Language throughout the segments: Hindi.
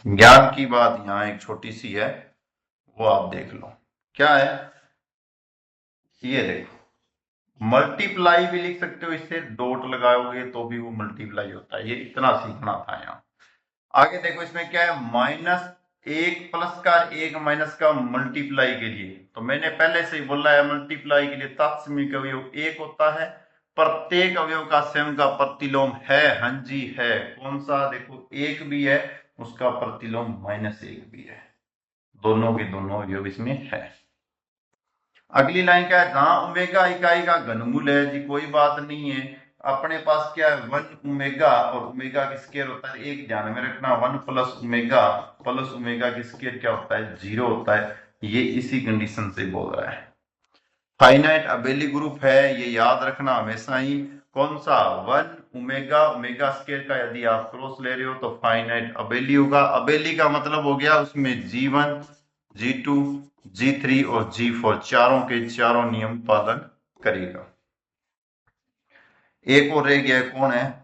ज्ञान की बात यहाँ एक छोटी सी है, वो आप देख लो। क्या है ये देखो, मल्टीप्लाई भी लिख सकते हो, इससे डॉट लगाओगे तो भी वो मल्टीप्लाई होता है। ये इतना सीखना था यहाँ। आगे देखो इसमें क्या है, माइनस एक प्लस का एक माइनस का मल्टीप्लाई के लिए, तो मैंने पहले से ही बोला है मल्टीप्लाई के लिए तात्समिक अवयव एक होता है, प्रत्येक अवयव का स्वयं का प्रतिलोम है। हाँ जी है, कौन सा, देखो एक भी है, उसका प्रतिलोम माइनस एक भी है, दोनों के दोनों अवयव इसमें है। अगली लाइन क्या है, जहां ओमेगा इकाई का घनमूल है जी, कोई बात नहीं है, अपने पास क्या है वन ओमेगा, और ओमेगा की स्केयर होता है, एक ध्यान में रखना, वन प्लस ओमेगा की स्केयर क्या होता है, जीरो होता है। ये इसी कंडीशन से बोल रहा है। फाइनाइट अबेली ग्रुप है, ये याद रखना हमेशा ही। कौन सा, वन ओमेगा, ओमेगा स्केयर का यदि आप क्रॉस ले रहे हो तो फाइनाइट अबेली होगा। अबेली का मतलब हो गया उसमें G1, G2, G3 और G4 चारों के चारों नियम पालन करेगा। एक और रह गया, कौन है,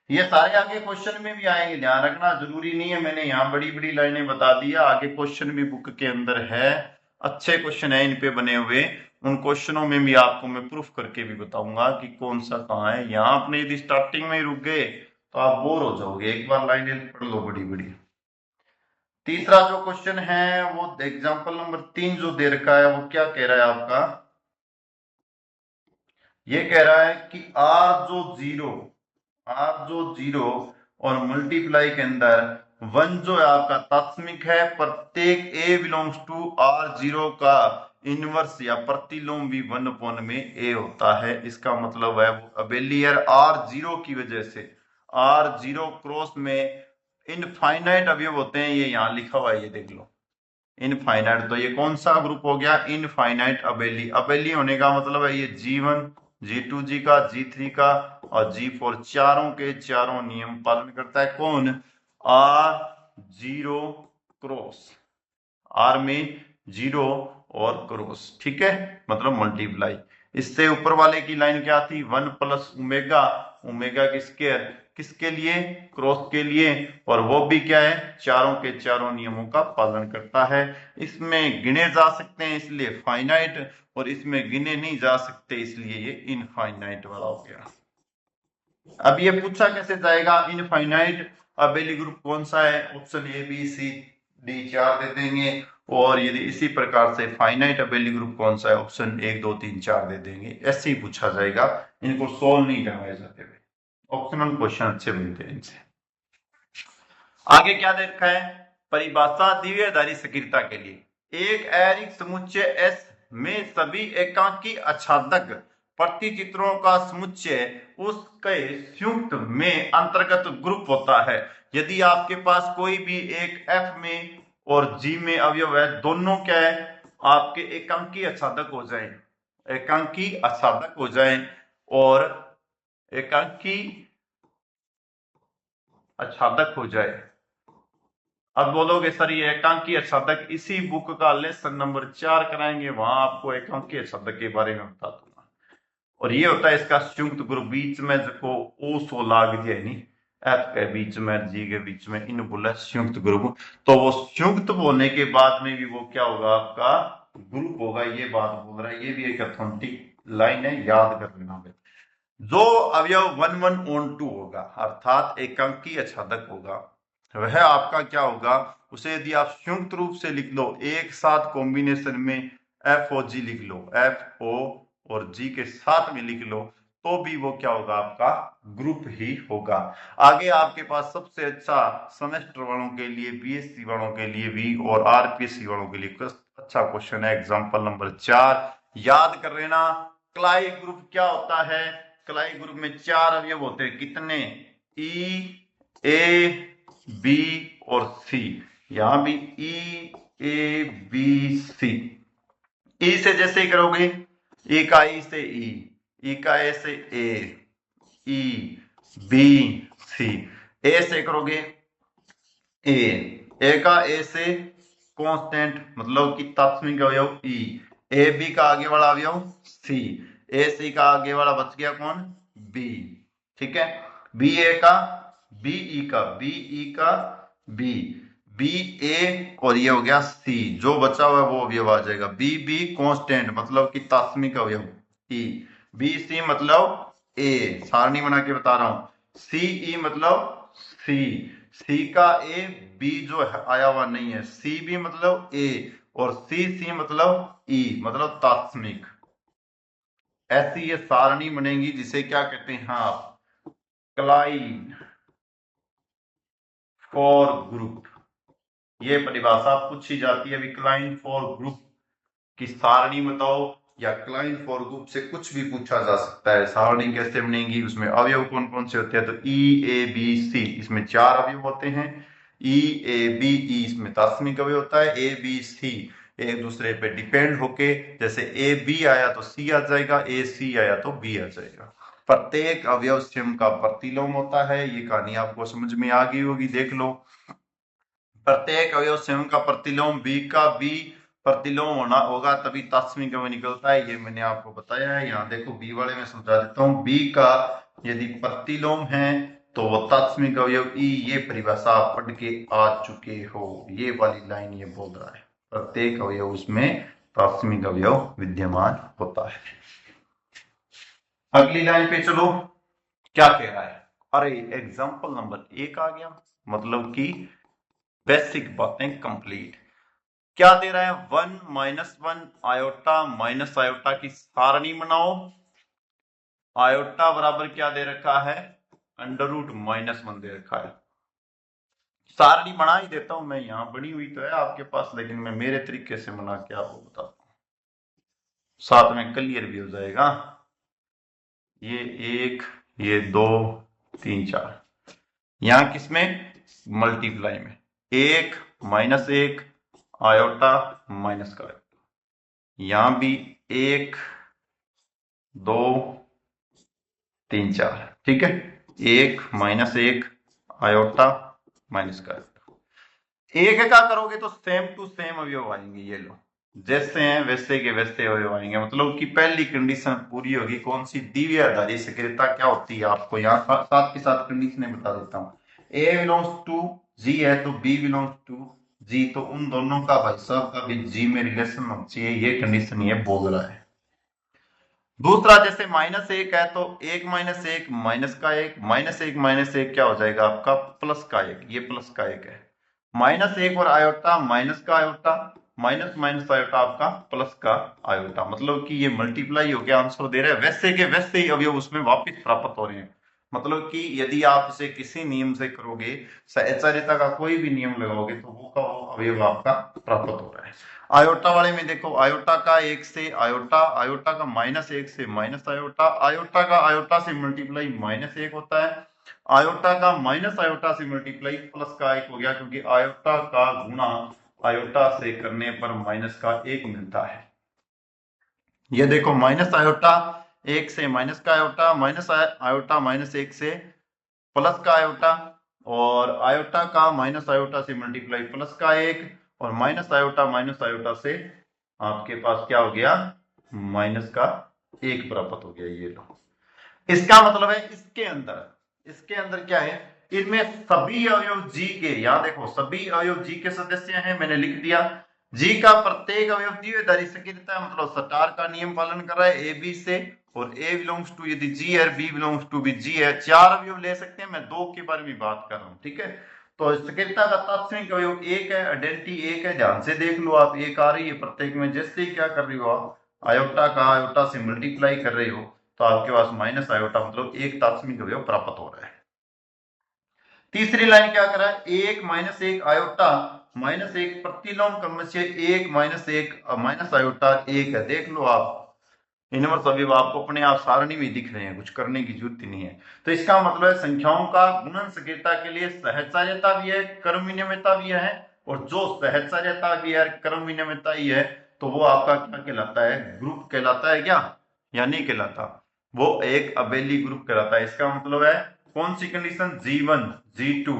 ये सारे आगे क्वेश्चन में भी आएंगे, ध्यान रखना, जरूरी नहीं है मैंने यहाँ बड़ी बड़ी लाइनें बता दिया, आगे क्वेश्चन भी बुक के अंदर है, अच्छे क्वेश्चन है इन पे बने हुए। उन क्वेश्चनों में भी आपको मैं प्रूफ करके भी बताऊंगा कि कौन सा कहाँ है। यहाँ आपने यदि स्टार्टिंग में ही रुक गए तो आप बोर हो जाओगे, एक बार लाइनें पढ़ लो बड़ी बड़ी। तीसरा जो क्वेश्चन है वो एग्जाम्पल नंबर 3 जो दे रखा है, वो क्या कह रहा है आपका, ये कह रहा है कि आर जो जीरो और मल्टीप्लाई के अंदर वन जो है आपका तात्समिक है, प्रत्येक ए बिलोंग्स टू आर जीरो का इनवर्स या प्रतिलोम भी वन अपॉन में ए होता है। इसका मतलब है वो अबेलियर आर जीरो की वजह से, आर जीरो क्रॉस में इनफाइनाइट अवयव होते हैं, ये यहाँ लिखा हुआ है, ये देख लो इनफाइनाइट। तो ये कौन सा ग्रुप हो गया, इनफाइनाइट अबेली। अबेली होने का मतलब है ये G1, G2 जी का, G3 का और G4 चारों के चारों नियम पालन करता है। कौन, आर जीरो क्रॉस, आर में जीरो और क्रॉस, ठीक है, मतलब मल्टीप्लाई। इससे ऊपर वाले की लाइन क्या थी, वन प्लस ओमेगा, ओमेगा की स्क्वायर किसके लिए, क्रॉस के लिए, और वो भी क्या है, चारों के चारों नियमों का पालन करता है। इसमें गिने जा सकते हैं इसलिए फाइनाइट, और इसमें गिने नहीं जा सकते इसलिए ये इनफाइनाइट वाला हो गया। अब ये पूछा कैसे जाएगा, इनफाइनाइट अबेली ग्रुप कौन सा है, option A B C D चार दे देंगे, और यदि इसी प्रकार से फाइनाइट अबेली ग्रुप कौन सा है, ऑप्शन 1 2 3 4 दे देंगे। ऐसे ही पूछा जाएगा, इनको सोल्व नहीं करवाए जाते हुए, ऑप्शनल क्वेश्चन अच्छे बनते हैं इनसे। आगे क्या दे रखा है, परिभाषा द्विआधारी सक्रियता के लिए, एक अरिक्त समुच्चय एस में सभी एकांकी आच्छादक प्रतिचित्रों का समुच्चय उसके संयुक्त में अंतर्गत ग्रुप होता है। यदि आपके पास कोई भी एक एफ में और जी में अवयव है, दोनों क्या है आपके एकांकी आच्छादक हो जाए, एकांकी आच्छादक हो जाए, और एकांकी आच्छादक हो जाए। अब बोलोगे सर ये एकांकी आच्छादक, इसी बुक का लेसन नंबर 4 कराएंगे, वहां आपको एकांकी आच्छादक के बारे में बता दूंगा। और ये होता है इसका संयुक्त ग्रुप, बीच में जो ओ सो लाग दिया नहीं, एफ के बीच में जी के बीच में, इन बोला संयुक्त ग्रुप। तो वो संयुक्त होने के बाद में भी वो क्या होगा, आपका ग्रुप होगा, ये बात बोल रहा है। ये भी एक अथेंटिक लाइन है, याद कर लेना। जो अवयव 1 1 on 2 होगा, अर्थात एकांकी आच्छादक होगा, वह आपका क्या होगा, उसे यदि आप संयुक्त रूप से लिख लो, एक साथ कॉम्बिनेशन में एफ ओ जी लिख लो, एफ ओ और जी के साथ में लिख लो, तो भी वो क्या होगा, आपका ग्रुप ही होगा। आगे आपके पास सबसे अच्छा सेमेस्टर वालों के लिए, बीएससी वालों के लिए भी और आरपीएससी वालों के लिए अच्छा क्वेश्चन है, एग्जाम्पल नंबर 4 याद कर लेना। क्लाई ग्रुप क्या होता है, क्लाई ग्रुप में 4 अवयव होते हैं, कितने, ई ए बी और सी। यहां भी ई ए बी सी, ई से जैसे ही करोगे, ई का ई से ई का ए से ई बी सी, ए से करोगे ए का ए से कांस्टेंट मतलब कि तात्समिक अवयव ई, ए बी का आगे वाला अवयव सी, ए सी का आगे वाला बच गया कौन, बी, ठीक है। बी ए का, बी ई का बी, बी ए और ये हो गया सी, जो बचा हुआ है वो अवयव आ जाएगा। बी बी कांस्टेंट मतलब कि तात्मिक अवयव ई, बी सी मतलब ए, सारणी बना के बता रहा हूं। सी ई मतलब सी, सी का ए, बी जो आया हुआ नहीं है, सी बी मतलब ए और सी सी मतलब ई मतलब तात्मिक। ऐसी ये सारणी बनेगी जिसे क्या कहते हैं आप, क्लाइन फॉर ग्रुप। ये परिभाषा पूछी जाती है अभी, क्लाइन फॉर ग्रुप की सारणी बताओ, या क्लाइन फॉर ग्रुप से कुछ भी पूछा जा सकता है। सारणी कैसे बनेगी, उसमें अवयव कौन कौन से होते हैं, तो ई ए बी सी, इसमें 4 अवयव होते हैं। ई ए बी, ई इसमें तात्मिक अवयव होता है, ए बी सी एक दूसरे पे डिपेंड होके, जैसे ए बी आया तो सी आ जाएगा, ए सी आया तो बी आ जाएगा। प्रत्येक अवयव स्वयं का प्रतिलोम होता है। ये कहानी आपको समझ में आ गई होगी, देख लो। प्रत्येक अवयव स्वयं का प्रतिलोम, बी का बी प्रतिलोम होना होगा तभी तात्मिक अवयव निकलता है। ये मैंने आपको बताया है। यहाँ देखो बी वाले में समझा देता हूँ। बी का यदि प्रतिलोम है तो वो तात्मिक अवयव ई, ये परिभाषा आप पढ़ के आ चुके हो। ये वाली लाइन ये बोल रहा है, प्रत्येक अवयव उसमें तात्मिक अवयव विद्यमान होता है। अगली लाइन पे चलो, क्या कह रहा है, अरे एग्जाम्पल नंबर 1 आ गया, मतलब कि बेसिक बातें कंप्लीट। क्या दे रहा है, 1 - 1 आयोटा माइनस आयोटा की सारणी बनाओ। आयोटा बराबर क्या दे रखा है, √-1 दे रखा है। सारणी बना ही देता हूं मैं, यहां बनी हुई तो है आपके पास, लेकिन मैं मेरे तरीके से बना के आपको बताता हूं, साथ में क्लियर भी हो जाएगा। ये 1, ये 2, 3, 4, यहां किसमें, मल्टीप्लाई में, 1 - 1 आयोटा माइनस का, यहां भी 1 2 3 4, ठीक है। 1 - 1 आयोटा माइनस का, एक का करोगे तो सेम टू सेम अवयव आएंगे। ये लो, जैसे हैं वैसे के वैसे अवयव आएंगे, मतलब कि पहली कंडीशन पूरी होगी। कौन सी, द्विआधारी सक्रियता क्या होती है आपको यहाँ साथ के साथ कंडीशन बता देता हूँ। ए बिलोंग्स टू जी है तो बी बिलोंग्स टू जी, तो उन दोनों का भाई साहब का भी जी में रिलेशन होना चाहिए। ये कंडीशन ये बोल रहा है। दूसरा, जैसे -1 है तो 1 - 1 माइनस का 1, -1 क्या हो जाएगा आपका, प्लस का 1, ये प्लस का 1 है। -1 और आयोटा माइनस का आयोटा, माइनस माइनस आयोटा आपका प्लस का आयोटा, मतलब कि ये मल्टीप्लाई हो गया, आंसर दे रहे हैं वैसे के वैसे ही अवयव उसमें वापिस प्राप्त हो रहे हैं। मतलब कि यदि आप इसे किसी नियम से करोगे, सहचार्यता का कोई भी नियम लगाओगे तो वो का वो अवयव आपका प्राप्त हो रहा है। आयोटा वाले में देखो, आयोटा का 1 से आयोटा, आयोटा का -1 से माइनस आयोटा, आयोटा का आयोटा से मल्टीप्लाई -1 होता है, आयोटा का माइनस आयोटा से मल्टीप्लाई प्लस का 1 हो गया, क्योंकि आयोटा का गुणा आयोटा से करने पर माइनस का 1 मिलता है। ये देखो, माइनस आयोटा 1 से माइनस का आयोटा, माइनस आयोटा -1 से प्लस का आयोटा, और आयोटा का माइनस आयोटा से मल्टीप्लाई प्लस का 1, और माइनस आयोटा से आपके पास क्या हो गया, माइनस का 1 प्राप्त हो गया। ये लो, इसका मतलब है इसके अंदर क्या है, इनमें सभी अवयव जी के, यहां देखो सभी अवयव जी के सदस्य हैं, मैंने लिख दिया। जी का प्रत्येक अवयव द्विआधारी सक्रियता है, मतलब स्टार का नियम पालन कर रहा है ए बी से, और ए बिलोंग्स टू यदि जी है, बी बिलोंग्स टू भी जी है। 4 अवयव ले सकते हैं, मैं 2 के बारे में बात कर रहा हूं, ठीक है। तो सक्रियता का तात्क्षणिक अवयव 1 है, आइडेंटिटी 1 है, ध्यान से देख लो आप, 1 आ रही है प्रत्येक में। जैसे ही क्या कर रही हो आप, आयोटा का आयोटा से मल्टीप्लाई कर रही हो, तो आपके पास माइनस आयोटा मतलब 1 तात्क्षणिक अवयव प्राप्त हो रहा है। तीसरी लाइन क्या कर रहा है, 1 - 1 आयोटा -1 प्रतिलोम क्रम से 1 - 1 माइनस आयोटा 1 है। देख लो आप, इनवर्स अवयव आपको अपने आप सारणी में दिख रहे हैं, कुछ करने की जरूरत ही नहीं है। तो इसका मतलब है संख्याओं का गुणन सक्रियता के लिए सहचार्यता भी है, क्रम विनिमयता भी है, और जो सहचार्यता भी है, क्रम विनिमयता ही है, तो वो आपका क्या कहलाता है, ग्रुप कहलाता है क्या, या नहीं कहलाता, वो एक अबेली ग्रुप कहलाता है। इसका मतलब है कौन सी कंडीशन, G1 G2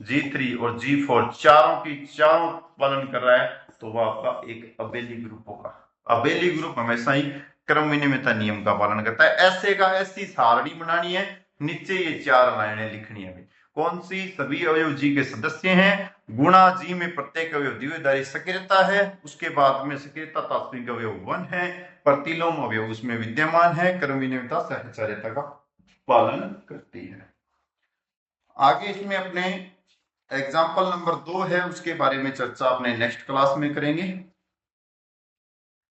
G3 और G4 चारों की चारों पालन कर रहा है, तो वो आपका एक अबेली ग्रुप होगा। अबेली ग्रुप हमेशा ही क्रम विनिमयता नियम का पालन करता है। ऐसे का ऐसी सारणी बनानी है, नीचे ये 4 लाइनें लिखनी है। कौन सी? सभी अवयव जी के सदस्य हैं। गुणा जी में प्रत्येक अवयव द्विआधारी सक्रियता है। उसके बाद में सक्रियता तात्विक अवयव 1 है। प्रतिलोम अवयव उसमें विद्यमान है। क्रम विनिमयता सहचार्यता का पालन करती है। आगे इसमें अपने एग्जाम्पल नंबर 2 है, उसके बारे में चर्चा अपने नेक्स्ट क्लास में करेंगे।